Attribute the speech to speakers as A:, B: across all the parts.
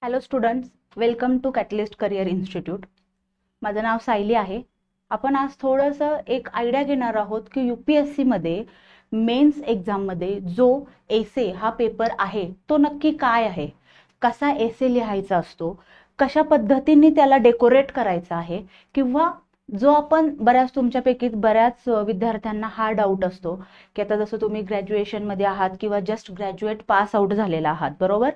A: Hello students, welcome to Catalyst Career Institute. माझं नाव सायली आहे. आपण आज थोडंसं एक आयडिया घेणार आहोत की UPSC मध्ये मेन्स एक्झाममध्ये जो एसे हा पेपर आहे तो नक्की काय आहे, कसा एसे लिहायचा असतो, कशा पद्धतीने त्याला डेकोरेट करायचा आहे, किंवा जो आपण तुमच्यापैकी बऱ्याच विद्यार्थ्यांना हा डाऊट असतो की आता जसं तुम्ही ग्रॅज्युएशनमध्ये आहात किंवा जस्ट ग्रॅज्युएट पास आउट झालेला आहात, बरोबर.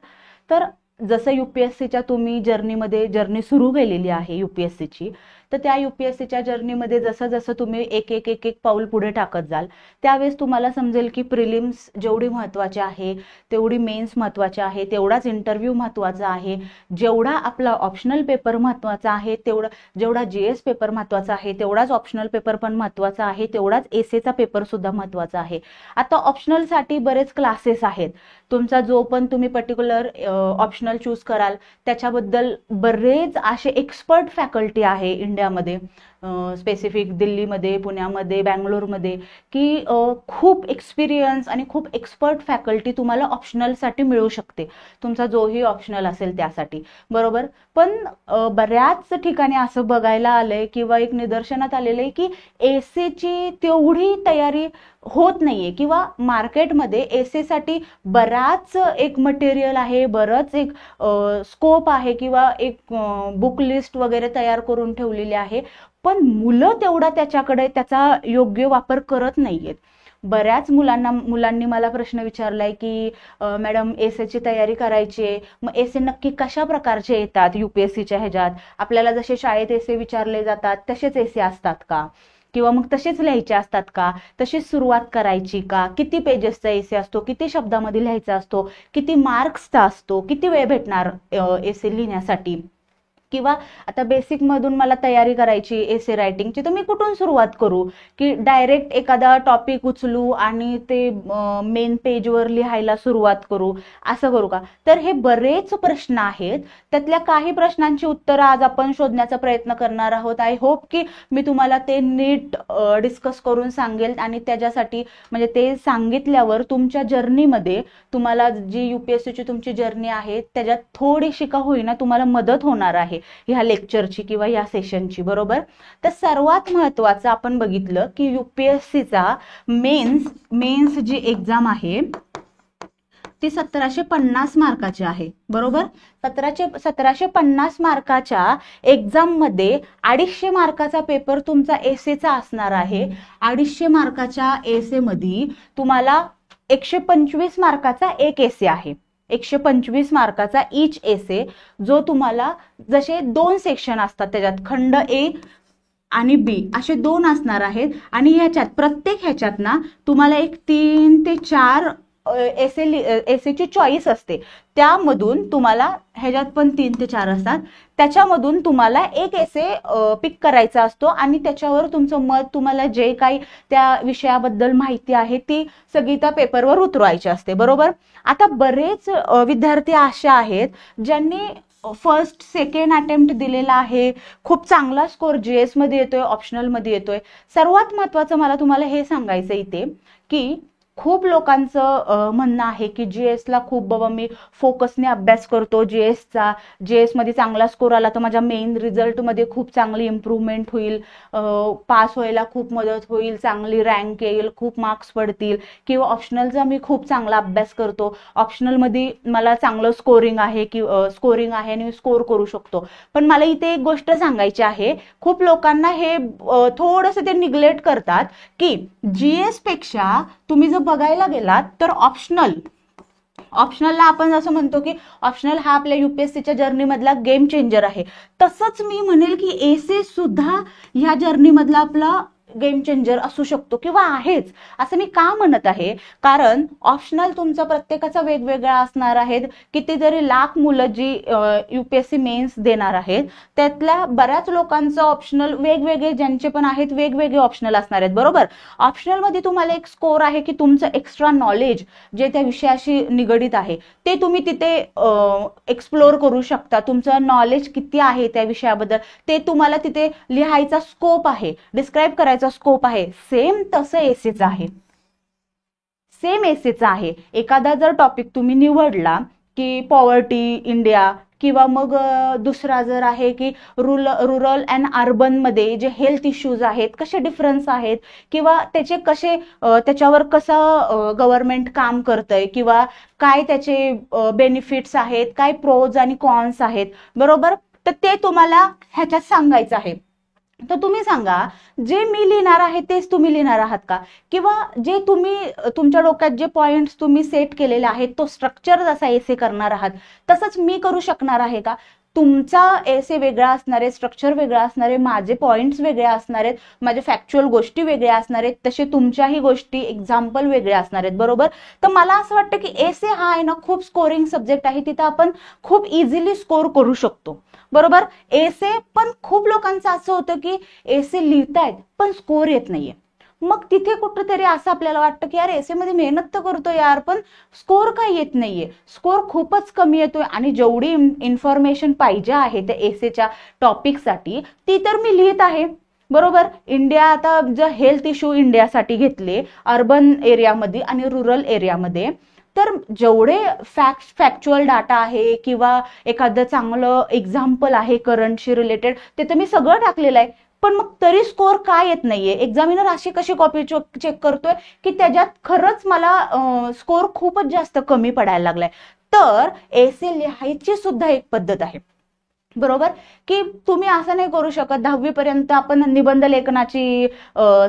A: तर जसं UPSCच्या तुम्ही जर्नी सुरू केलेली आहे UPSCची, तर त्या UPSCच्या जर्नीमध्ये जसं जसं तुम्ही एक एक एक एक पाऊल पुढे टाकत जाल त्यावेळेस तुम्हाला समजेल की प्रिलिम्स जेवढी महत्त्वाची आहे तेवढी मेन्स महत्त्वाची आहे, तेवढाच इंटरव्ह्यू महत्त्वाचा आहे, जेवढा आपला ऑप्शनल पेपर महत्त्वाचा आहे जेवढा GS पेपर महत्त्वाचा आहे तेवढाच ऑप्शनल पेपर पण महत्त्वाचा आहे, तेवढाच एसेचा पेपर सुद्धा महत्त्वाचा आहे. आता ऑप्शनलसाठी बरेच क्लासेस आहेत. तुमचा जो पण तुम्ही पर्टिक्युलर ऑप्शनल चूज कराल त्याच्याबद्दल बरेच असे एक्सपर्ट फॅकल्टी आहे इंडियामध्ये, स्पेसिफिक दिल्लीमध्ये, पुण्यामध्ये, बँगलोरमध्ये, की खूप एक्सपिरियन्स आणि खूप एक्सपर्ट फॅकल्टी तुम्हाला ऑप्शनलसाठी मिळू शकते, तुमचा जोही ऑप्शनल असेल त्यासाठी, बरोबर. पण बऱ्याच ठिकाणी असं बघायला आलंय किंवा एक निदर्शनात आलेलं आहे की एसेची तेवढी तयारी होत नाहीये किंवा मार्केटमध्ये एसेसाठी बराच एक मटेरियल आहे, बरंच एक स्कोप आहे किंवा एक बुक लिस्ट वगैरे तयार करून ठेवलेली आहे, पण मुलं तेवढा त्याचा योग्य वापर करत नाहीयेत. बऱ्याच मुलांनी मला प्रश्न विचारलाय की मॅडम एसेची तयारी करायची आहे, मग एसे नक्की कशा प्रकारचे येतात UPSCच्या ह्याच्यात, आपल्याला जसे शाळेत एसे विचारले जातात तसेच एसे असतात का, किंवा मग तसेच लिहायचे असतात का, तशीच सुरुवात करायची का, किती पेजेसचा एसे असतो, किती शब्दामध्ये लिहायचा असतो, किती मार्क्सचा असतो, किती वेळ भेटणार एसे लिहिण्यासाठी, किंवा आता बेसिक मधून मला तयारी करायची एसे रायटिंगची तर मी कुठून सुरुवात करू, की डायरेक्ट एखादा टॉपिक उचलू आणि ते मेन पेजवर लिहायला सुरुवात करू, असं करू का. तर हे बरेच प्रश्न आहेत. त्यातल्या काही प्रश्नांची उत्तरं आज आपण शोधण्याचा प्रयत्न करणार आहोत. आय होप की मी तुम्हाला ते नीट डिस्कस करून सांगेल आणि त्याच्यासाठी म्हणजे ते सांगितल्यावर तुमच्या जर्नीमध्ये तुम्हाला जी UPSCची तुमची जर्नी आहे त्याच्यात थोडीशी का होईना तुम्हाला मदत होणार आहे ह्या लेक्चरची किंवा ह्या सेशनची, बरोबर. तर सर्वात महत्त्वाचं आपण बघितलं की UPSCचा मेन्स जी एक्झाम आहे ती 1750 मार्काची आहे, बरोबर. 1750 मार्काच्या एक्झाम मध्ये 250 मार्काचा पेपर तुमचा एसेचा असणार आहे. 250 मार्काच्या एसे मध्ये तुम्हाला 125 मार्काचा एक एसे आहे, 125 मार्काचा ईच एसे, जो तुम्हाला जसे 2 सेक्शन असतात त्याच्यात खंड A आणि B असे 2 असणार आहेत, आणि प्रत्येक ह्याच्यात ना तुम्हाला एक 3 ते 4 एसेची चॉईस असते. त्यामधून तुम्हाला ह्याच्यात पण 3 ते 4 असतात, त्याच्यामधून तुम्हाला एक एसे पिक करायचा असतो आणि त्याच्यावर तुमचं मत, तुम्हाला जे काही त्या विषयाबद्दल माहिती आहे ती सगळी त्या पेपरवर उतरवायची असते, बरोबर. आता बरेच विद्यार्थी असे आहेत ज्यांनी फर्स्ट सेकंड अटेम्प्ट दिलेला आहे, खूप चांगला स्कोर GS मध्ये येतोय, ऑप्शनल मध्ये येतोय. सर्वात महत्वाचं मला तुम्हाला हे सांगायचं इथे की खूप लोकांचं म्हणणं आहे की GS ला खूप बाबा मी फोकसने अभ्यास करतो, GS मध्ये चांगला स्कोर आला तर माझ्या मेन रिझल्ट मध्ये खूप चांगली इम्प्रूव्हमेंट होईल, पास व्हायला खूप मदत होईल, चांगली रँक येईल, खूप मार्क्स पडतील, किंवा ऑप्शनलचा मी खूप चांगला अभ्यास करतो, ऑप्शनल मध्ये मला चांगलं स्कोरिंग आहे आणि स्कोर करू शकतो. पण मला इथे एक गोष्ट सांगायची आहे, खूप लोकांना हे थोडंसं ते निग्लेक्ट करतात की GS पेक्षा तुम्ही जर बघायला गेलात तर ऑप्शनलला आपण जसं म्हणतो की ऑप्शनल हा आपल्या UPSCच्या जर्नी मधला गेम चेंजर आहे, तसंच मी म्हणेल की एसे सुद्धा ह्या जर्नी मधला आपला गेम चेंजर असू शकतो किंवा आहेच. असं मी का म्हणत आहे, कारण ऑप्शनल तुमचा प्रत्येकाचा वेगवेगळा असणार आहे. कितीतरी लाख मुलं जी UPSC मेन्स देणार आहेत त्यातल्या बऱ्याच लोकांचं ऑप्शनल वेगवेगळे, ज्यांचे पण आहेत वेगवेगळे ऑप्शनल असणार आहेत, बरोबर. ऑप्शनल मध्ये तुम्हाला एक स्कोर आहे की तुमचं एक्स्ट्रा नॉलेज जे त्या विषयाशी निगडित आहे ते तुम्ही तिथे एक्सप्लोर करू शकता. तुमचं नॉलेज किती आहे त्या विषयाबद्दल ते तुम्हाला तिथे लिहायचा स्कोप आहे, डिस्क्राईब करायचा स्कोप आहे. सेम तसं एसेच आहे, सेम एसेच आहे. एखादा जर टॉपिक तुम्ही निवडला की पॉवर्टी इंडिया किंवा मग दुसरा जर आहे की रुरल अँड अर्बनमध्ये जे हेल्थ इश्यूज आहेत कसे डिफरन्स आहेत, किंवा त्याचे कसे त्याच्यावर कसं गव्हर्नमेंट काम करतंय, किंवा काय त्याचे बेनिफिट्स आहेत, काय प्रोज आणि कॉन्स आहेत, बरोबर. तर ते तुम्हाला ह्याच्यात सांगायचं आहे. तर तुम्ही सांगा, जे मी लिहिणार आहे तेच तुम्ही लिहिणार आहात का, किंवा जे तुम्ही तुमच्या डोक्यात जे पॉइंट्स तुम्ही सेट केलेले आहेत तो स्ट्रक्चर जसा एसे करणार आहात तसंच मी करू शकणार आहे का. तुमचा एसे वेगळा असणार आहे, स्ट्रक्चर वेगळा असणार आहे, माझे पॉइंट्स वेगळे असणार आहेत, माझे फॅक्च्युअल गोष्टी वेगळ्या असणार आहेत, तसे तुमच्याही गोष्टी एक्झाम्पल वेगळे असणार आहेत, बरोबर. तर मला असं वाटतं की एसे हा आहे ना खूप स्कोरिंग सब्जेक्ट आहे, तिथं आपण खूप इझिली स्कोर करू शकतो, बरोबर. एसे पण खूप लोकांचं असं होतं की एसे लिहितायत पण स्कोर येत नाहीये. मग तिथे कुठेतरी असं आपल्याला वाटतं की यार एसे मध्ये मेहनत तर करतो यार, पण स्कोर काय येत नाहीये, स्कोर खूपच कमी येतोय. आणि जेवढी इन्फॉर्मेशन पाहिजे आहे त्या एसेच्या टॉपिकसाठी ती तर मी लिहित आहे, बरोबर. इंडिया आता जर हेल्थ इश्यू इंडियासाठी घेतले अर्बन एरियामध्ये आणि रुरल एरियामध्ये, तर जेवढे फॅक्च्युअल डाटा आहे किंवा एखादं चांगलं एक्झाम्पल आहे करंटशी रिलेटेड ते तर मी सगळं टाकलेलं आहे, पण मग तरी स्कोर काय येत नाहीये. एक्झामिनर अशी कशी कॉपी चेक करतोय की त्याच्यात खरंच मला स्कोर खूपच जास्त कमी पडायला लागलाय. तर एसे लिहायची सुद्धा एक पद्धत आहे, बरोबर. की तुम्ही असं नाही करू शकत 10वी पर्यंत आपण निबंध लेखनाची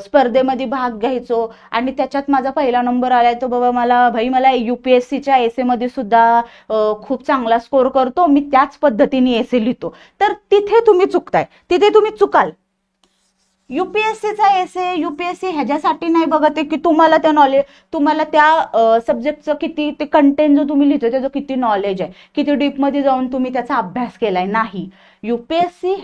A: स्पर्धेमध्ये भाग घ्यायचो आणि त्याच्यात माझा पहिला नंबर आलाय तो बाबा मला युपीएससीच्या एसे मध्ये सुद्धा खूप चांगला स्कोर करतो, मी त्याच पद्धतीने एसे लिहितो. तर तिथे तुम्ही चुकताय, तिथे तुम्ही चुकाल. युपीएससीचा एसे युपीएससी ह्याच्यासाठी नाही बघत आहे की तुम्हाला त्या नॉलेज, तुम्हाला त्या सब्जेक्टचं किती ते कंटेंट जो तुम्ही लिहितो त्याचं किती नॉलेज आहे, किती डीपमध्ये जाऊन तुम्ही त्याचा अभ्यास केलाय. नाही, युपीएससी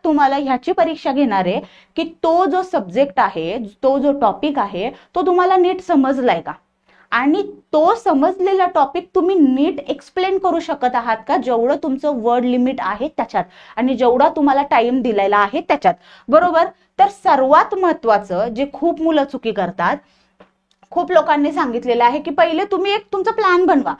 A: तुम्हाला ह्याची परीक्षा घेणार आहे की तो जो सब्जेक्ट आहे, तो जो टॉपिक आहे तो तुम्हाला नीट समजलाय का, आणि तो समजलेला टॉपिक तुम्ही नीट एक्सप्लेन करू शकत आहात का, जेवढं तुमचं वर्ड लिमिट आहे त्याच्यात आणि जेवढा तुम्हाला टाइम दिलेला आहे त्याच्यात, बरोबर. तर सर्वात महत्वाचं जे खूप मुलं चुकी करतात, खूप लोकांनी सांगितलेलं आहे की पहिले तुम्ही एक तुमचा प्लॅन बनवा.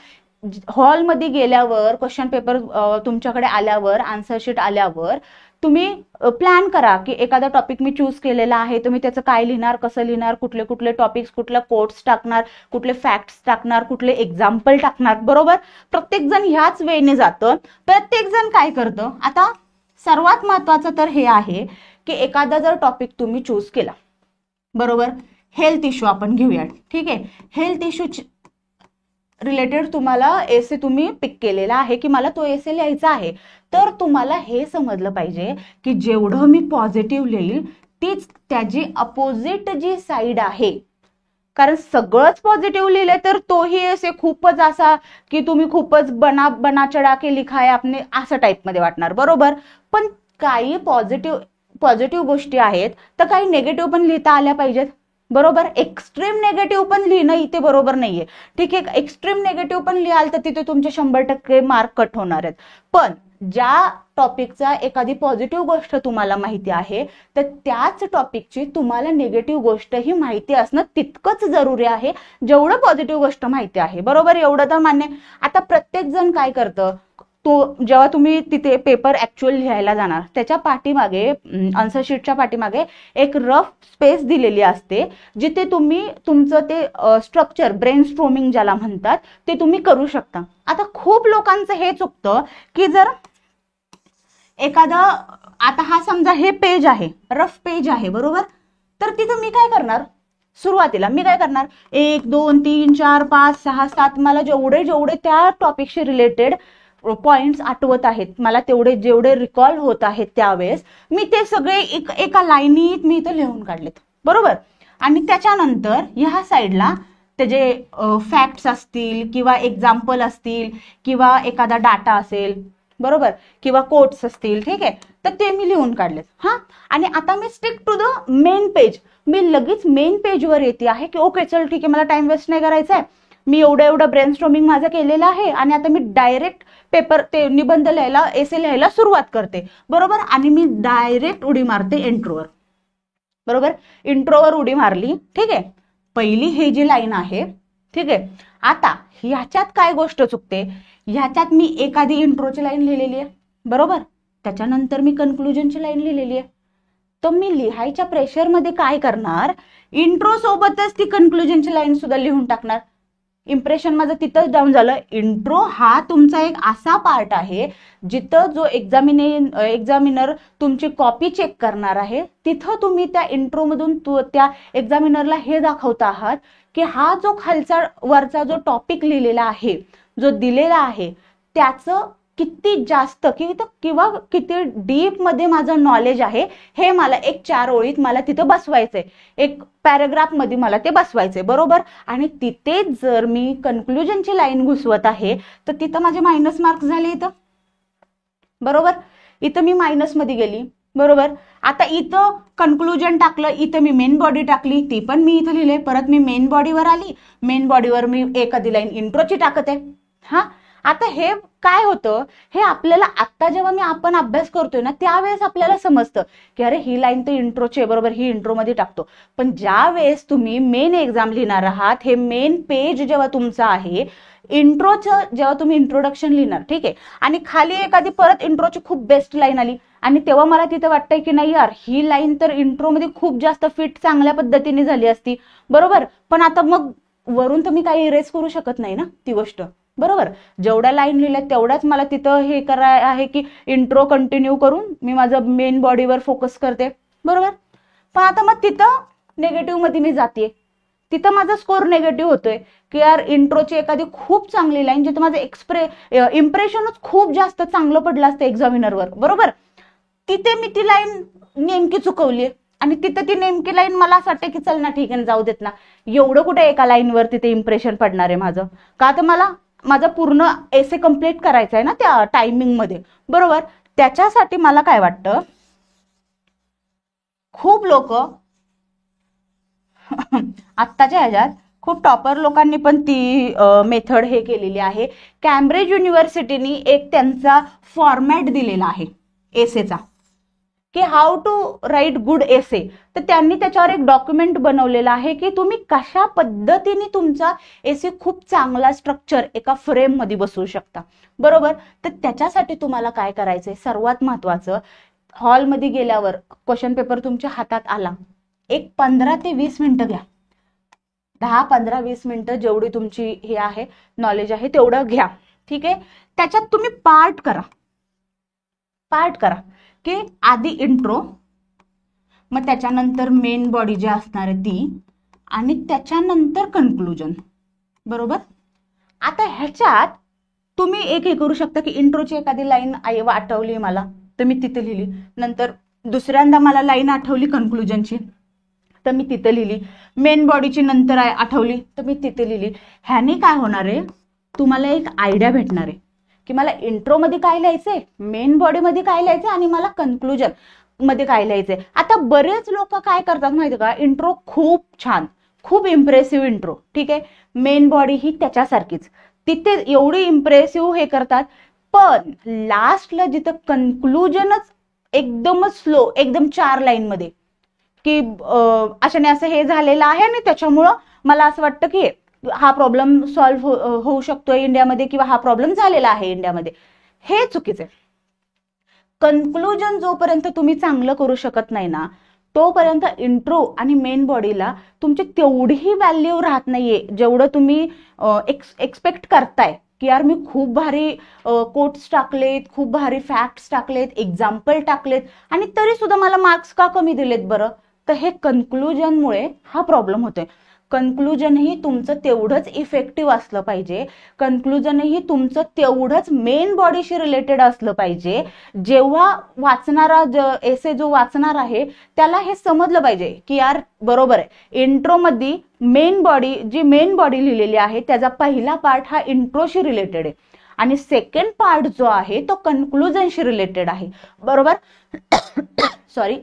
A: हॉलमध्ये गेल्यावर, क्वेश्चन पेपर तुमच्याकडे आल्यावर, आन्सर शीट आल्यावर तुम्ही प्लॅन करा की एखादा टॉपिक मी चूज केलेला आहे, तुम्ही त्याचं काय लिहिणार, कसं लिहिणार, कुठले कुठले टॉपिक्स, कुठल्या कोट्स टाकणार, कुठले फॅक्ट्स टाकणार, कुठले एक्झाम्पल टाकणार, बरोबर. प्रत्येक जण ह्याच वेने जातं, प्रत्येक जण काय करतं. आता सर्वात महत्वाचं तर हे आहे की एखादा जर टॉपिक तुम्ही चूज केला, बरोबर, हेल्थ इश्यू आपण घेऊया, ठीक आहे. हेल्थ इश्यू रिलेटेड तुम्हाला एसे तुम्ही पिक केलेला आहे की मला तो एसे लिहायचा आहे, तर तुम्हाला हे समजलं पाहिजे की जेवढं मी पॉझिटिव्ह लिहील तीच त्याची अपोजिट जी साईड आहे, कारण सगळंच पॉझिटिव्ह लिहिले तर तोही असे खूपच असा की तुम्ही खूपच बना चढा के लिखा आहे आपने असं टाईपमध्ये वाटणार, बरोबर. पण काही पॉझिटिव्ह गोष्टी आहेत तर काही निगेटिव्ह पण लिहिता आल्या पाहिजेत, बरोबर. एक्स्ट्रीम नेगेटिव्ह पण लिहिणं इथे बरोबर नाहीये, ठीक आहे. एक्स्ट्रीम नेगेटिव्ह पण लिहाल तर तिथे तुमचे 100% मार्क कट होणार आहेत. पण ज्या टॉपिकचा एखादी पॉझिटिव्ह गोष्ट तुम्हाला माहिती आहे तर त्याच टॉपिकची तुम्हाला निगेटिव्ह गोष्ट ही माहिती असणं तितकंच जरुरी आहे जेवढं पॉझिटिव्ह गोष्ट माहिती आहे, बरोबर. एवढं तर मान्य. आता प्रत्येक जण काय करतं, तो जेव्हा तुम्ही तिथे पेपर ऍक्च्युअल लिहायला जाणार त्याच्या पाठीमागे, आन्सर शीटच्या पाठीमागे एक रफ स्पेस दिलेली असते जिथे तुम्ही तुमचं ते स्ट्रक्चर, ब्रेन स्ट्रोमिंग ज्याला म्हणतात, ते तुम्ही करू शकता. आता खूप लोकांचं हे चुकतं की जर एखादा, आता हा समजा हे पेज आहे, रफ पेज आहे, बरोबर. तर तिथं मी काय करणार, सुरुवातीला मी काय करणार, 1 2 3 4 5 6 7 मला जेवढे त्या टॉपिकशी रिलेटेड पॉइंट्स आठवत आहेत, मला जेवढे रिकॉल होत आहेत त्यावेळेस मी ते सगळे एका लाईनीत मी इथं लिहून काढलेत, बरोबर. आणि त्याच्यानंतर ह्या साईडला त्याचे फॅक्ट्स असतील किंवा एक्झाम्पल असतील किंवा एखादा डाटा असेल, बरोबर, किंवा कोट्स असतील, ठीक आहे, तर ते मी लिहून काढलेत. हा, आणि आता मी stick to the main page, मी लगेच मेन पेजवर येते आहे की ओके चल ठीक आहे, मला टाइम वेस्ट नाही करायचा आहे, मी एवढं ब्रेनस्टॉर्मिंग माझं केलेलं आहे आणि आता मी डायरेक्ट पेपर ते निबंध लिहायला, एसे लिहायला सुरुवात करते, बरोबर. आणि मी डायरेक्ट उडी मारते इंट्रोवर, बरोबर. इंट्रोवर उडी मारली, ठीक आहे. पहिली हे जी लाईन आहे ठीक आहे. आता ह्याच्यात काय गोष्ट चुकते, ह्याच्यात मी एखादी इंट्रोची लाईन लिहिलेली आहे बरोबर, त्याच्यानंतर मी कन्क्लुजनची लाईन लिहिलेली आहे. तर मी लिहायच्या प्रेशरमध्ये काय करणार, इंट्रो सोबतच ती कन्क्लुजनची लाईन सुद्धा लिहून टाकणार. इम्प्रेशन माझं तिथंच डाऊन झालं. इंट्रो हा तुमचा एक असा पार्ट आहे जिथं जो एक्झामिनर तुमची कॉपी चेक करणार आहे, तिथं तुम्ही त्या इंट्रोमधून त्या एक्झामिनरला हे दाखवता आहात की हा जो खालचा वरचा जो टॉपिक लिहिलेला आहे, जो दिलेला आहे, त्याचं किती जास्त किंवा किती डीप मध्ये माझं नॉलेज आहे हे मला एक 4 ओळीत मला तिथं बसवायचंय, एक पॅराग्राफ मध्ये मला ते बसवायचंय बरोबर. आणि तिथे जर मी कन्क्लुजनची लाईन घुसवत आहे तर तिथं माझे मायनस मार्क्स झाले इथं बरोबर. इथं मी मायनस मध्ये गेली बरोबर. आता इथं कन्क्लुजन टाकलं, इथं मी मेन बॉडी टाकली, ती पण मी इथं लिहिले. परत मी मेन बॉडीवर आली, मेन बॉडीवर मी एखादी लाईन इंट्रोची टाकत आहे. हा, आता हे काय होतं, हे आपल्याला आता जेव्हा आपण अभ्यास करतोय ना त्यावेळेस आपल्याला समजतं की अरे ही लाईन तर इंट्रोची आहे बरोबर, ही इंट्रो मध्ये टाकतो. पण ज्या वेळेस तुम्ही मेन एक्झाम लिहिणार आहात, हे मेन पेज जेव्हा तुमचं आहे इंट्रोचं, जेव्हा तुम्ही इंट्रोडक्शन लिहिणार ठीक आहे, आणि खाली एखादी परत इंट्रोची खूप बेस्ट लाईन आली आणि तेव्हा मला तिथं वाटतंय की नाही यार ही लाईन तर इंट्रोमध्ये खूप जास्त फिट चांगल्या पद्धतीने झाली असती बरोबर. पण आता मग वरून तर मी काही इरेज करू शकत नाही ना ती गोष्ट बरोबर. जेवढ्या लाईन लिहिल्या तेवढ्याच मला तिथं हे कराय आहे की इंट्रो कंटिन्यू करून मी माझं मेन बॉडीवर फोकस करते बरोबर. पण आता मग तिथं नेगेटिव्ह मध्ये मी जाते, तिथं माझा स्कोर नेगेटिव्ह होतोय की यार इंट्रोची एखादी खूप चांगली लाईन जिथं माझं इम्प्रेशनच खूप जास्त चांगलं पडलं असतं एक्झामिनरवर बरोबर, तिथे मी ती लाईन नेमकी चुकवली आणि तिथं ती नेमकी लाईन मला असं वाटतं की चल ना ठीक आहे जाऊ देत ना, एवढं कुठे एका लाईनवर तिथे इम्प्रेशन पडणार आहे माझं, का तर मला माझा पूर्ण एसे कंप्लीट करायचा आहे ना त्या टायमिंग मध्ये बरोबर. त्याच्यासाठी मला काय वाटतं, खूप लोक आत्ताच्या ह्याच्यात खूप टॉपर लोकांनी पण ती मेथड हे केलेली आहे. कॅम्ब्रिज युनिव्हर्सिटीनी एक त्यांचा फॉर्मॅट दिलेला आहे एसेचा की हाऊ टू राईट गुड एसे. तर त्यांनी त्याच्यावर एक डॉक्युमेंट बनवलेला आहे की तुम्ही कशा पद्धतीने तुमचा एसे खूप चांगला स्ट्रक्चर एका फ्रेम मध्ये बसवू शकता बरोबर. तर त्याच्यासाठी तुम्हाला काय करायचंय, सर्वात महत्वाचं, हॉलमध्ये गेल्यावर क्वेश्चन पेपर तुमच्या हातात आला, एक 15 ते 20 मिनिटं घ्या, 10, 15, 20 मिनिटं जेवढी तुमची हे आहे नॉलेज आहे तेवढं घ्या ठीक आहे. त्याच्यात तुम्ही पार्ट करा की आधी इंट्रो, मग त्याच्यानंतर मेन बॉडी जी असणार आहे ती, आणि त्याच्यानंतर कन्क्लुजन बरोबर. आता ह्याच्यात तुम्ही एक हे करू शकता की इंट्रोची एखादी लाईन आठवली मला तर मी तिथे लिहिली, नंतर दुसऱ्यांदा मला लाईन आठवली कन्क्लुजनची तर मी तिथे लिहिली, मेन बॉडीची नंतर आठवली तर मी तिथे लिहिली. ह्याने काय होणार आहे, तुम्हाला एक आयडिया भेटणार आहे की मला इंट्रो मध्ये काय लिहायचंय, मेन बॉडी मध्ये काय लिहायचंय आणि मला कन्क्लुजन मध्ये काय लिहायचंय. आता बरेच लोक काय करतात माहिती का, इंट्रो खूप छान, खूप इम्प्रेसिव्ह इंट्रो ठीक आहे, मेन बॉडी ही त्याच्यासारखीच तिथे एवढी इम्प्रेसिव्ह हे करतात, पण लास्टला जिथं कन्क्लुजनच एकदमच स्लो, एकदम 4 लाईन मध्ये की अशाने असं हे झालेलं आहे आणि त्याच्यामुळं मला असं वाटतं की हा प्रॉब्लेम सॉल्व्ह होऊ शकतोय इंडियामध्ये किंवा हा प्रॉब्लेम झालेला आहे इंडियामध्ये, हे चुकीचं आहे. कन्क्लुजन जोपर्यंत तुम्ही चांगलं करू शकत नाही ना तोपर्यंत इंट्रो आणि मेन बॉडीला तुमची तेवढीही व्हॅल्यू राहत नाहीये जेवढं तुम्ही एक्सपेक्ट करताय की यार मी खूप भारी कोट्स टाकलेत, खूप भारी फॅक्ट्स टाकलेत, एक्झाम्पल टाकलेत आणि तरी सुद्धा मला मार्क्स का कमी दिलेत बरं. तर हे कन्क्लुजनमुळे हा प्रॉब्लेम होतोय. कन्क्लुजनही तुमचं तेवढंच इफेक्टिव्ह असलं पाहिजे, कन्क्लुजनही तुमचं तेवढंच मेन बॉडीशी रिलेटेड असलं पाहिजे. जेव्हा वाचणारा एसे जो वाचणार आहे त्याला हे समजलं पाहिजे की यार बरोबर आहे, इंट्रो मध्ये मेन बॉडी लिहिलेली आहे त्याचा पहिला पार्ट हा इंट्रोशी रिलेटेड आहे आणि सेकंड पार्ट जो आहे तो कन्क्लुजनशी रिलेटेड आहे बरोबर. सॉरी.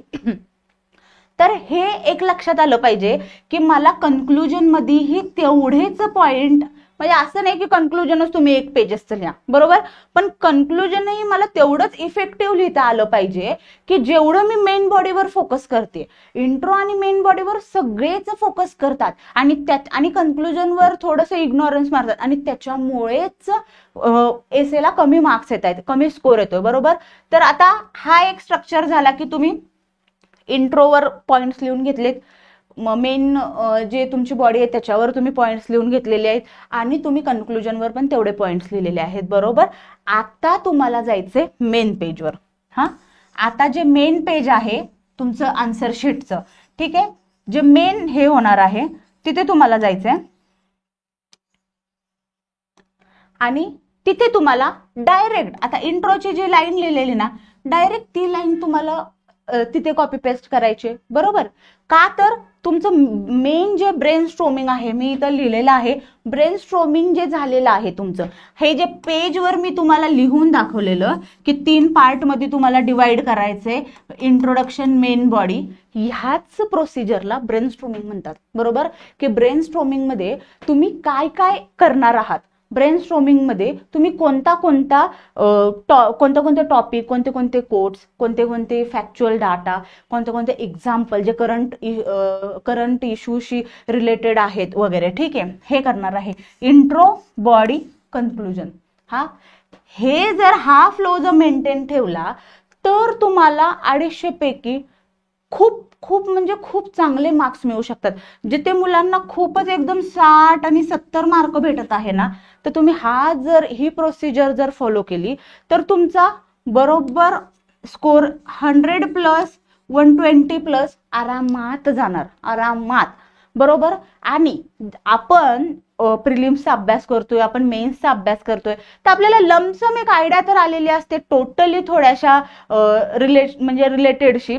A: तर हे एक लक्षात आलं पाहिजे की मला कन्क्लुजन मध्येही तेवढेच पॉइंट म्हणजे असं नाही की कन्क्लुजनच तुम्ही एक पेजेसचं लिहा, बरोबर, पण कन्क्लुजनही मला तेवढंच इफेक्टिव्ह लिहिता आलं पाहिजे की जेवढं मी मेन बॉडीवर फोकस करते. इंट्रो आणि मेन बॉडीवर सगळेच फोकस करतात आणि कन्क्लुजनवर थोडंसं इग्नोरन्स मारतात आणि त्याच्यामुळेच एसेला कमी मार्क्स येत आहेत, कमी स्कोर येतोय, बरोबर. तर आता हा एक स्ट्रक्चर झाला की तुम्ही इंट्रोवर पॉइंट्स लिहून घेतलेत, मेन जे तुमची बॉडी आहे त्याच्यावर तुम्ही पॉइंट्स लिहून घेतलेले आहेत आणि तुम्ही कन्क्लुजनवर पण तेवढे पॉइंट्स लिहिलेले आहेत, बरोबर. आता तुम्हाला जायचंय मेन पेजवर. हा, आता जे मेन पेज आहे तुमचं आन्सर शीटचं, ठीक आहे, जे मेन हे होणार आहे तिथे तुम्हाला जायचंय आणि तिथे तुम्हाला डायरेक्ट आता इंट्रोची जी लाईन लिहिलेली ना, डायरेक्ट ती लाईन तुम्हाला तिथे कॉपी पेस्ट करायचे, बरोबर. का तर तुमचं मेन जे ब्रेन स्ट्रोमिंग आहे, मी इथं लिहिलेलं आहे ब्रेन स्ट्रोमिंग जे झालेलं आहे तुमचं, हे जे पेजवर मी तुम्हाला लिहून दाखवलेलं की 3 पार्टमध्ये तुम्हाला डिवाइड करायचंय, इंट्रोडक्शन, मेन बॉडी, ह्याच प्रोसिजरला ब्रेन स्ट्रोमिंग म्हणतात, बरोबर. की ब्रेन स्ट्रोमिंग मध्ये तुम्ही काय काय करणार आहात, ब्रेन स्ट्रोमिंग मध्ये तुम्ही कोणते टॉपिक, कोणते कोट्स, कोणते फॅक्च्युअल डाटा, कोणते एक्झाम्पल जे करंट इश्यूशी रिलेटेड आहेत वगैरे, ठीक आहे, हे करणार आहे. Intro, body, conclusion. हा, हे जर हा फ्लो जर मेंटेन ठेवला तर तुम्हाला 250 पैकी खूप चांगले मार्क्स मिळू शकतात. जिथे मुलांना खूपच एकदम 60 आणि 70 मार्क भेटत आहे ना, तर तुम्ही ही प्रोसिजर जर फॉलो केली तर तुमचा बरोबर स्कोर 100+, 120+ आरामात जाणार, आरामात, बरोबर. आणि आपण प्रिलिम्सचा अभ्यास करतोय, आपण मेन्सचा अभ्यास करतोय, तर आपल्याला लमसम एक आयडिया तर आलेली असते टोटली थोड्याशा रिलेटेडशी,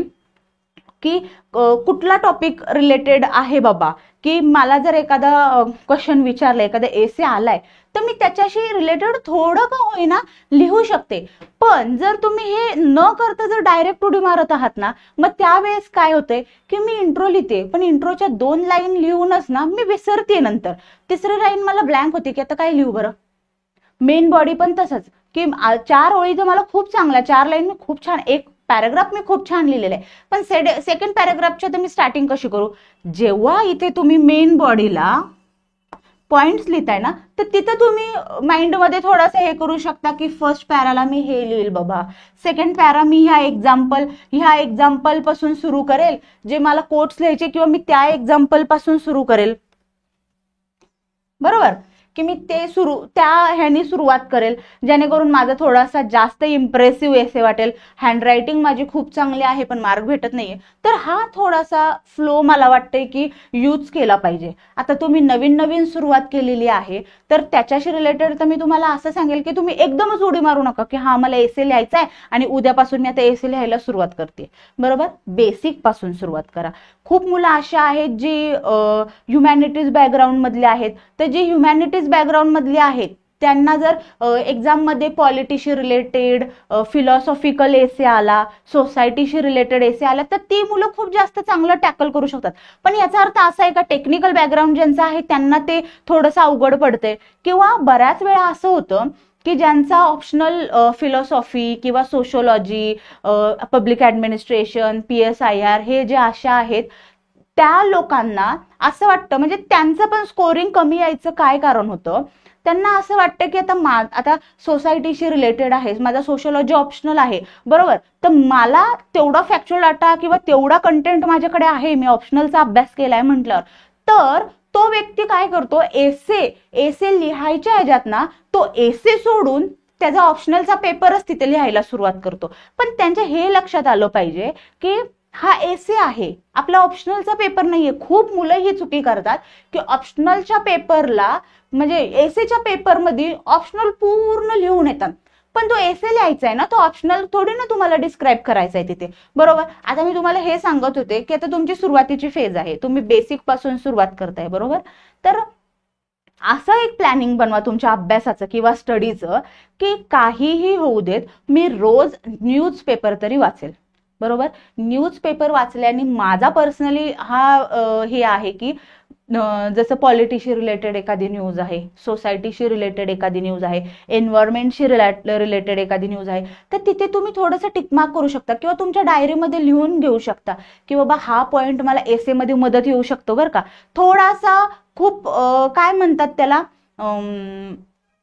A: की कुठला टॉपिक रिलेटेड आहे बाबा, की मला जर एखादा क्वेश्चन विचारला, एखादा एसे आलाय, तर मी त्याच्याशी रिलेटेड थोडं का होईना लिहू शकते. पण जर तुम्ही हे न करता जर डायरेक्ट उडी मारत आहात ना, मग त्यावेळेस काय होतंय की मी इंट्रो लिहिते, पण इंट्रोच्या 2 लाईन लिहूनच ना मी विसरते, नंतर 3री लाईन मला ब्लँक होते की आता काय लिहू बरं. मेन बॉडी पण तसंच, की 4 ओळी तर मला खूप चांगला, 4 लाईन मी खूप छान, एक पॅराग्राफ मी खूप छान लिहिलेलं आहे, पण सेकंड पॅराग्राफच्या तर मी स्टार्टिंग कशी करू. जेव्हा इथे तुम्ही मेन बॉडीला पॉइंट्स लिहिताय ना, तर तिथं तुम्ही माइंडमध्ये थोडंसं हे करू शकता की फर्स्ट पॅराला मी हे लिहिल बाबा, सेकंड पॅरा मी ह्या एक्झाम्पल पासून सुरू करेल, जे मला कोट्स लिहायचे किंवा मी त्या एक्झाम्पल पासून सुरू करेल, बरोबर, की मी त्या ह्यानी सुरुवात करेल, जेणेकरून माझा थोडासा जास्त इम्प्रेसिव्ह एसे वाटेल. हँडरायटिंग माझी खूप चांगली आहे पण मार्क भेटत नाहीये, तर हा थोडासा फ्लो मला वाटतंय की यूज केला पाहिजे. आता तुम्ही नवीन सुरुवात केलेली आहे, तर त्याच्याशी रिलेटेड तर मी तुम्हाला असं सांगेल की तुम्ही एकदमच उडी मारू नका की हा मला एसे लिहायचा आहे आणि उद्यापासून मी आता एसे लिहायला सुरुवात करते, बरोबर. बेसिक पासून सुरुवात करा. खूप मुलं अशा आहेत जी ह्युमॅनिटीज बॅकग्राऊंड मधले आहेत, तर जी ह्युमॅनिटीज बॅकग्राऊंड मधली आहेत त्यांना जर एक्झाम मध्ये पॉलिटीशी रिलेटेड, फिलॉसॉफिकल एसे आला, सोसायटीशी रिलेटेड एसे आला, तर ती मुलं खूप जास्त चांगलं टॅकल करू शकतात. पण याचा अर्थ असा आहे का टेक्निकल बॅकग्राऊंड ज्यांचं आहे त्यांना ते थोडंसं अवघड पडतंय, किंवा बऱ्याच वेळा असं होतं की ज्यांचा ऑप्शनल फिलॉसॉफी किंवा सोशोलॉजी, पब्लिक ऍडमिनिस्ट्रेशन, PSIR हे जे अशा आहेत, त्या लोकांना असं वाटतं, म्हणजे त्यांचं पण स्कोरिंग कमी यायचं काय कारण होतं, त्यांना असं वाटतं की आता सोसायटीशी रिलेटेड आहे, माझा सोशोलॉजी ऑप्शनल आहे, बरोबर, तर मला तेवढा फॅक्च्युअल डाटा किंवा तेवढा कंटेंट माझ्याकडे आहे, मी ऑप्शनलचा अभ्यास केलाय म्हटल्यावर, तर तो व्यक्ती काय करतो, एसे लिहायच्या ह्याच्यात ना तो एसे सोडून त्याचा ऑप्शनलचा पेपरच तिथे लिहायला सुरुवात करतो. पण त्यांच्या हे लक्षात आलं पाहिजे की हा एसे आहे, आपला ऑप्शनलचा पेपर नाहीये. खूप मुलं ही चुकी करतात की ऑप्शनलच्या पेपरला, म्हणजे एसेच्या पेपरमध्ये ऑप्शनल पूर्ण लिहून येतात, पण तो एसे लिहायचा आहे ना, तो ऑप्शनल थोडी ना तुम्हाला डिस्क्राईब करायचा आहे तिथे, बरोबर. आता मी तुम्हाला हे सांगत होते की आता तुमची सुरुवातीची फेज आहे, तुम्ही बेसिक पासून सुरुवात करताय, बरोबर. तर असं एक प्लॅनिंग बनवा तुमच्या अभ्यासाचं किंवा स्टडीचं की काहीही होऊ देत, मी रोज न्यूजपेपर तरी वाचेल, बरोबर. न्यूजपेपर वाचल्याने माझा पर्सनली हे आहे की जसं पॉलिटिशी रिलेटेड एखादी न्यूज आहे, सोसायटीशी रिलेटेड एखादी न्यूज आहे, एन्व्हायरमेंटशी रिलेटेड एखादी न्यूज आहे, तर तिथे तुम्ही थोडंसं टिकमार्क करू शकता किंवा तुमच्या डायरीमध्ये लिहून घेऊ शकता की बाबा हा पॉईंट मला एसे मध्ये मदत येऊ शकतो बरं का. थोडासा खूप काय म्हणतात त्याला,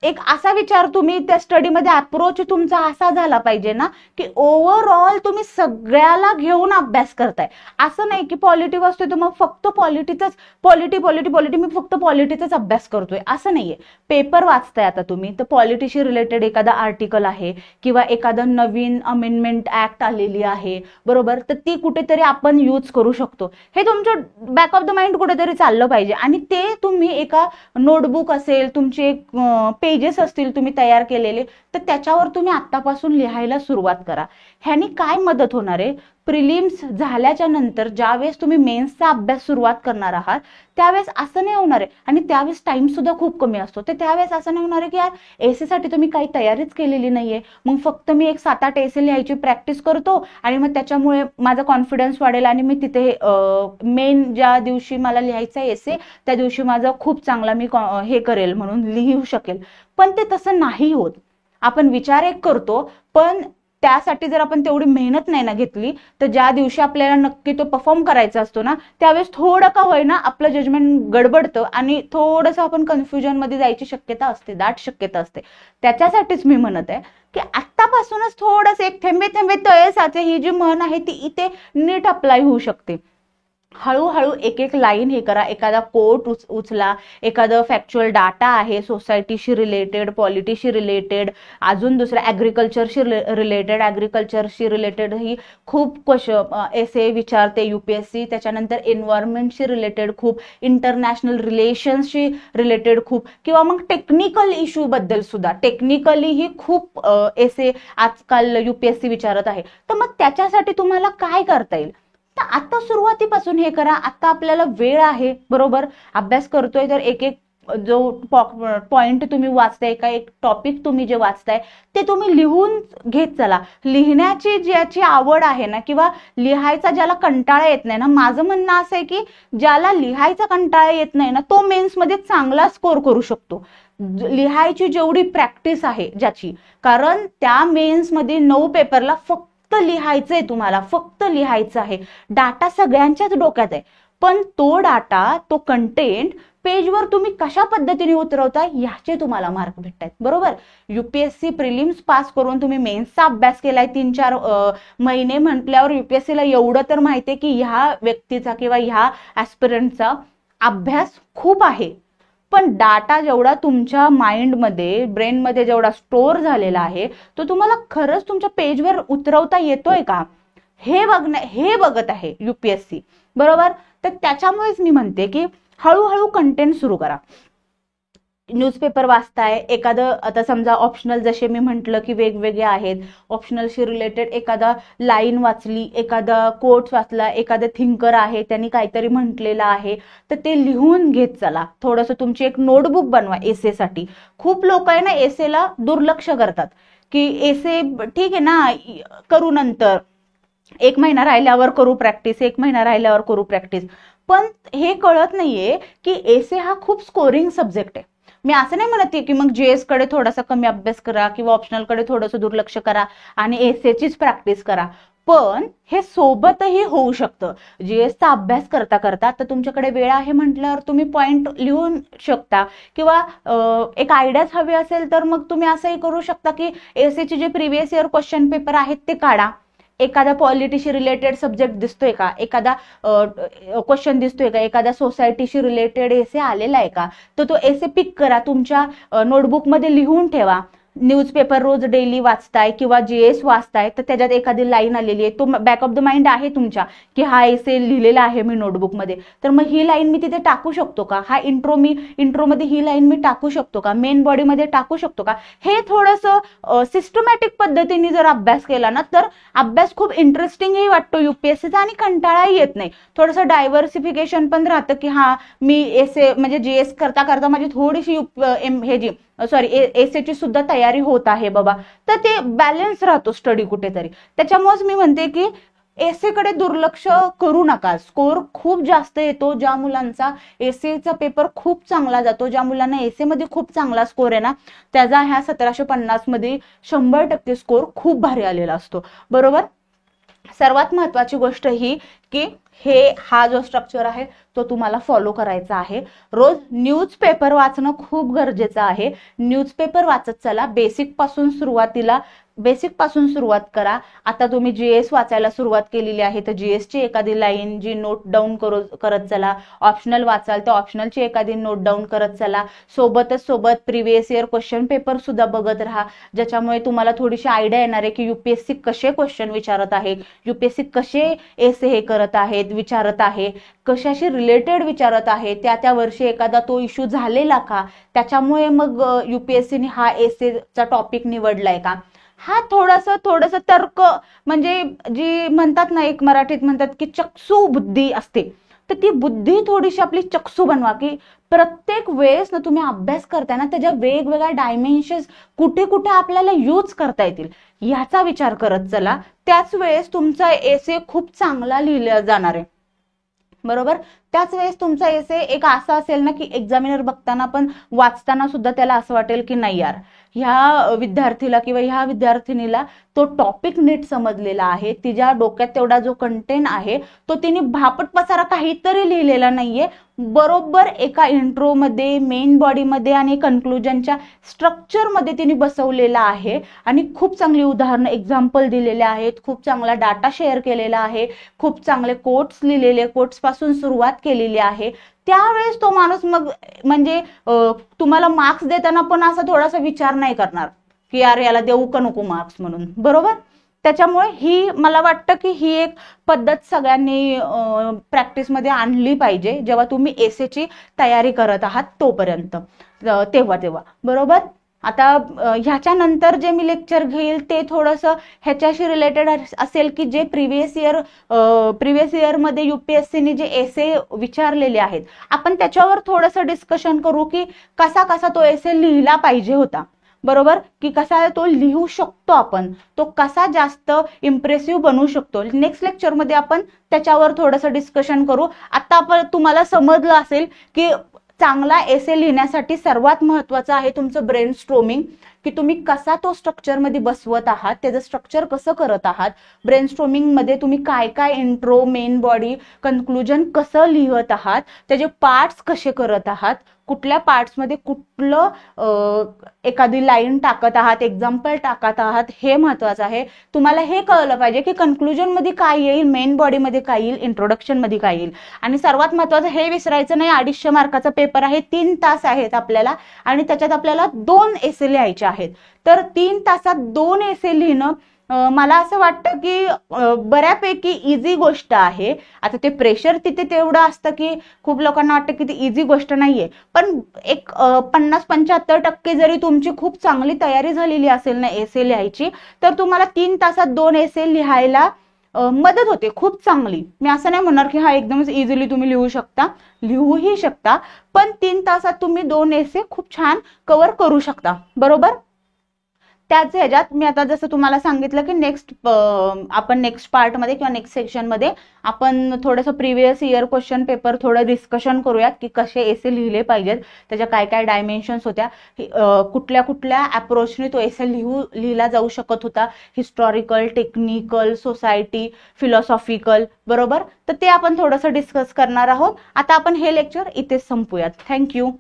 A: एक असा विचार तुम्ही त्या स्टडीमध्ये अप्रोच तुमचा असा झाला पाहिजे ना की ओव्हरऑल तुम्ही सगळ्याला घेऊन अभ्यास करताय. असं नाही की पॉलिटी वाचतोय तर मग फक्त पॉलिटी मी फक्त पॉलिटीचाच अभ्यास करतोय, असं नाहीये. पेपर वाचताय आता तुम्ही तर पॉलिटीशी रिलेटेड एखादा आर्टिकल आहे किंवा एखादं नवीन अमेंडमेंट ऍक्ट आलेली आहे बरोबर, तर ती कुठेतरी आपण यूज करू शकतो. हे तुमचं बॅक ऑफ द माइंड कुठेतरी चाललं पाहिजे आणि ते तुम्ही एका नोटबुक असेल, तुमचे पेजेस असतील तुम्ही तयार केलेले, तर त्याच्यावर तुम्ही आत्तापासून लिहायला सुरुवात करा. ह्यानी काय मदत होणार आहे, प्रिलिम्स झाल्याच्या नंतर ज्यावेळेस तुम्ही मेन्सचा अभ्यास सुरुवात करणार आहात त्यावेळेस असं नाही होणार आहे, आणि त्यावेळेस टाइम सुद्धा खूप कमी असतो, तर त्यावेळेस असं नाही होणार आहे की यार एसे साठी तुम्ही काही तयारीच केलेली नाहीये, मग फक्त मी एक 7-8 एसे लिहायची प्रॅक्टिस करतो आणि मग त्याच्यामुळे माझा कॉन्फिडन्स वाढेल आणि मी तिथे मेन ज्या दिवशी मला लिहायचा एसे त्या दिवशी माझा खूप चांगला मी हे करेल म्हणून लिहू शकेल. पण ते तसं नाही होत. आपण विचार एक करतो पण त्यासाठी जर आपण तेवढी मेहनत नाही ना घेतली तर ज्या दिवशी आपल्याला नक्की तो परफॉर्म करायचा असतो ना त्यावेळेस थोडं का होईना आपलं जजमेंट गडबडतं आणि थोडंसं आपण कन्फ्युजन मध्ये जायची शक्यता असते, दाट शक्यता असते. त्याच्यासाठीच मी म्हणत आहे की आत्तापासूनच थोडंसं एक थेंबे थेंबे तळे साचे ही जी म्हण आहे ती इथे नीट अप्लाय होऊ शकते. हळूहळू एक एक लाईन हे करा, एखादा कोट उचला, एखादं फॅक्च्युअल डाटा आहे सोसायटीशी रिलेटेड, पॉलिटीशी रिलेटेड, अजून दुसऱ्या ऍग्रिकल्चरशी रिलेटेड ही खूप एसे विचारते युपीएससी. त्याच्यानंतर एन्व्हायरमेंटशी रिलेटेड खूप, इंटरनॅशनल रिलेशन्सशी रिलेटेड खूप, किंवा मग टेक्निकल इश्यू बद्दल सुद्धा टेक्निकली ही खूप एसे आजकाल युपीएससी विचारत आहे. तर मग त्याच्यासाठी तुम्हाला काय करता येईल, आता सुरुवातीपासून हे करा. आता आपल्याला वेळ आहे बरोबर, अभ्यास करतोय तर एक एक जो पॉइंट तुम्ही वाचताय का एक टॉपिक तुम्ही जे वाचताय ते तुम्ही लिहून घेत चला. लिहिण्याची ज्याची आवड आहे ना किंवा लिहायचा ज्याला कंटाळा येत नाही ना, माझं म्हणणं असं आहे की ज्याला लिहायचा कंटाळा येत नाही ना तो मेन्स मध्ये चांगला स्कोर करू शकतो. लिहायची जेवढी प्रॅक्टिस आहे ज्याची, कारण त्या मेन्स मध्ये 9 पेपरला फक्त लिहायचंय, तुम्हाला फक्त लिहायचं आहे. डाटा सगळ्यांच्याच डोक्यात आहे, पण तो डाटा, तो कंटेंट पेजवर तुम्ही कशा पद्धतीने उतरवता याचे तुम्हाला मार्क भेटतात बरोबर. युपीएससी प्रिलिम्स पास करून तुम्ही मेन्सचा अभ्यास केलाय 3-4 महिने म्हटल्यावर युपीएससीला एवढं तर माहितीये की ह्या व्यक्तीचा किंवा ह्या ऍस्पिरंटचा अभ्यास खूप आहे. पण डाटा जेवढा तुमच्या माइंडमध्ये, ब्रेनमध्ये जेवढा स्टोअर झालेला आहे तो तुम्हाला खरंच तुमच्या पेजवर उतरवता येतोय का हे बघत आहे युपीएससी बरोबर. तर त्याच्यामुळेच मी म्हणते की हळूहळू कंटेंट सुरू करा. न्यूजपेपर वाचताय, एखादं आता समजा ऑप्शनल, जसे मी म्हटलं की वेगवेगळे आहेत, ऑप्शनलशी रिलेटेड एखादा लाईन वाचली, एखादा कोट्स वाचला, एखादा थिंकर आहे त्यांनी काहीतरी म्हटलेलं आहे तर ते लिहून घेत चला. थोडंसं तुमची एक नोटबुक बनवा एसेसाठी. खूप लोक आहे ना एसेला दुर्लक्ष करतात की एसे ठीक आहे ना करू नंतर, 1 महिना राहिल्यावर करू प्रॅक्टिस, 1 महिना राहिल्यावर करू प्रॅक्टिस. पण हे कळत नाहीये की एसे हा खूप स्कोरिंग सब्जेक्ट आहे. मी असं नाही म्हणते की मग जीएस कडे थोडासा कमी अभ्यास करा किंवा ऑप्शनल कडे थोडंसं दुर्लक्ष करा आणि एसेचीच प्रॅक्टिस करा, पण हे सोबतही होऊ शकतं. जीएसचा अभ्यास करता करता तर तुमच्याकडे वेळ आहे म्हटल्यावर तुम्ही पॉइंट लिहून शकता, किंवा एक आयडियाच हवी असेल तर मग तुम्ही असंही करू शकता की एसेचे जे प्रिव्हियस इयर क्वेश्चन पेपर आहेत ते काढा. एखादा पॉलिटीशी रिलेटेड सब्जेक्ट दिसतोय का, एखादा क्वेश्चन दिसतोय का, एखादा सोसायटीशी रिलेटेड एसे आलेला आहे का, तर तो एसे पिक करा, तुमच्या नोटबुकमध्ये लिहून ठेवा. न्यूजपेपर रोज डेली वाचताय किंवा जीएस वाचताय तर त्याच्यात एखादी लाईन आलेली आहे, तो बॅक ऑफ द माइंड आहे तुमच्या की हा एसे लिहिलेला आहे मी नोटबुकमध्ये, तर मग ही लाईन मी तिथे टाकू शकतो का, हा इंट्रोमध्ये ही लाईन मी टाकू शकतो का, मेन बॉडीमध्ये टाकू शकतो का. हे थोडंसं सिस्टमॅटिक पद्धतीने जर अभ्यास केला ना तर अभ्यास खूप इंटरेस्टिंगही वाटतो युपीएससीचा आणि कंटाळाही येत नाही. थोडंसं डायव्हर्सिफिकेशन पण राहतं की हा मी एसे म्हणजे जीएस करता करता माझी थोडीशी एसेची सुद्धा तयारी होत आहे बाबा, तर ते बॅलन्स राहतो स्टडी कुठेतरी. त्याच्यामुळेच मी म्हणते की एसेकडे दुर्लक्ष करू नका. स्कोर खूप जास्त येतो ज्या मुलांचा एसेचा पेपर खूप चांगला जातो, ज्या मुलांना एसे मध्ये खूप चांगला स्कोर आहे ना, त्याचा ह्या 1750 मध्ये 100% स्कोर खूप भारी आलेला असतो. बरोबर. सर्वात महत्वाची गोष्ट ही की हा जो स्ट्रक्चर आहे तो तुम्हाला फॉलो करायचा आहे. रोज न्यूजपेपर वाचणं खूप गरजेचं आहे. न्यूजपेपर वाचत चला. बेसिक पासून सुरुवात करा. आता तुम्ही जीएस वाचायला सुरुवात केलेली आहे तर जीएसची एखादी लाईन जी नोट डाऊन करत चला. ऑप्शनल वाचाल तर ऑप्शनलची एखादी नोट डाऊन करत चला. सोबत प्रिव्हियस इयर क्वेश्चन पेपर सुद्धा बघत राहा, ज्याच्यामुळे तुम्हाला थोडीशी आयडिया येणार आहे की युपीएससी कसे क्वेश्चन विचारत आहे, युपीएससी कसे एसे हे करत आहेत, विचारत आहे, कशाशी रिलेटेड विचारत आहे, त्या वर्षी एखादा तो इश्यू झालेला का, त्याच्यामुळे मग युपीएससीने हा एसेचा टॉपिक निवडलाय का. हा थोडस तर्क म्हणजे जी म्हणतात ना, एक मराठीत म्हणतात की चक्षु बुद्धी असते, तर ती बुद्धी थोडीशी आपली चक्षु बनवा, की प्रत्येक वेळेस ना तुम्ही अभ्यास करताय ना त्याच्या वेगवेगळ्या डायमेन्शन्स कुठे कुठे आपल्याला यूज करता येतील याचा विचार करत चला. त्याच वेळेस तुमचा एसे खूप चांगला लिहिला जाणार आहे. बरोबर. त्याच वेळेस तुमचा एसे एक असा असेल ना की एक्झामिनर बघताना पण वाचताना सुद्धा त्याला असं वाटेल की नाही यार, ह्या विद्यार्थीला किंवा ह्या विद्यार्थिनीला तो टॉपिक नीट समजलेला आहे, तिच्या डोक्यात तेवढा जो कंटेंट आहे तो तिने भापट पसारा काहीतरी लिहिलेला नाहीये, बरोबर एका इंट्रो मध्ये, मेन बॉडी मध्ये आणि कन्क्लुजनच्या स्ट्रक्चर मध्ये तिने बसवलेला आहे. आणि खूप चांगली उदाहरणं एक्झाम्पल दिलेले आहेत, खूप चांगला डाटा शेअर केलेला आहे, खूप चांगले कोट्स लिहिलेले, कोट्स पासून सुरुवात केलेली आहे. त्यावेळेस तो माणूस मग म्हणजे तुम्हाला मार्क्स देताना पण असा थोडासा विचार नाही करणार की यार याला देऊ का नको मार्क्स म्हणून. बरोबर. त्याच्यामुळे ही मला वाटतं की ही एक पद्धत सगळ्यांनी प्रॅक्टिसमध्ये आणली पाहिजे जेव्हा तुम्ही एसेची तयारी करत आहात तोपर्यंत, तेव्हा. बरोबर. आता ह्याच्यानंतर जे मी लेक्चर घेईल ते थोडंसं ह्याच्याशी रिलेटेड असेल की जे प्रिव्हियस इयर मध्ये युपीएससीने जे एसे विचारलेले आहेत आपण त्याच्यावर थोडंसं डिस्कशन करू की कसा तो एसे लिहिला पाहिजे होता. बरोबर. की कसा तो लिहू शकतो आपण, तो कसा जास्त इम्प्रेसिव्ह बनवू शकतो. नेक्स्ट लेक्चरमध्ये आपण त्याच्यावर थोडंसं डिस्कशन करू. आता आपण तुम्हाला समजलं असेल की चांगला एसे लिहिण्यासाठी सर्वात महत्वाचं आहे तुमचं ब्रेन स्ट्रोमिंग, की तुम्ही कसा तो स्ट्रक्चर मध्ये बसवत आहात, त्याचं स्ट्रक्चर कसं करत आहात, ब्रेन स्ट्रोमिंग मध्ये तुम्ही काय इंट्रो, मेन बॉडी, कन्क्लुजन कसं लिहत आहात, त्याचे पार्ट्स कसे करत आहात, कुठल्या पार्ट्स मध्ये कुठलं एखादी लाईन टाकत आहात, एक्झाम्पल टाकत आहात, हे महत्वाचं आहे. तुम्हाला हे कळलं पाहिजे की कन्क्लुजन मध्ये काय येईल, मेन बॉडी मध्ये काय येईल, इंट्रोडक्शन मध्ये काय येईल. आणि सर्वात महत्वाचं हे विसरायचं नाही, 250 मार्काचा पेपर आहे, 3 तास आहेत आपल्याला आणि त्याच्यात आपल्याला 2 एसे लिहायचे आहेत. तर 3 तासात 2 एसे लिहिणं मला असं वाटतं की बऱ्यापैकी इझी गोष्ट आहे. आता ते प्रेशर तिथे तेवढं असतं की खूप लोकांना वाटतं की ती इझी गोष्ट नाहीये, पण एक 50-75% जरी तुमची खूप चांगली तयारी झालेली असेल ना एसे लिहायची, तर तुम्हाला 3 तासात 2 एसे लिहायला मदत होते खूप चांगली. मी असं नाही म्हणणार की हा एकदमच इझिली तुम्ही लिहूही शकता, पण 3 तासात तुम्ही 2 एसे खूप छान कव्हर करू शकता. बरोबर. त्याच ह्याच्यात मी आता जसं तुम्हाला सांगितलं की आपण नेक्स्ट पार्टमध्ये किंवा नेक्स्ट सेक्शनमध्ये आपण थोडंसं प्रिव्हियस इयर क्वेश्चन पेपर थोडं डिस्कशन करूयात की कसे एसे लिहिले पाहिजेत, त्याच्या काय डायमेन्शन्स होत्या, कुठल्या अप्रोचने तो एसे लिहिला जाऊ शकत होता, हिस्टॉरिकल, टेक्निकल, सोसायटी, फिलॉसॉफिकल. बरोबर. तर ते आपण थोडंसं डिस्कस करणार आहोत. आता आपण हे लेक्चर इथेच संपूयात. थँक्यू.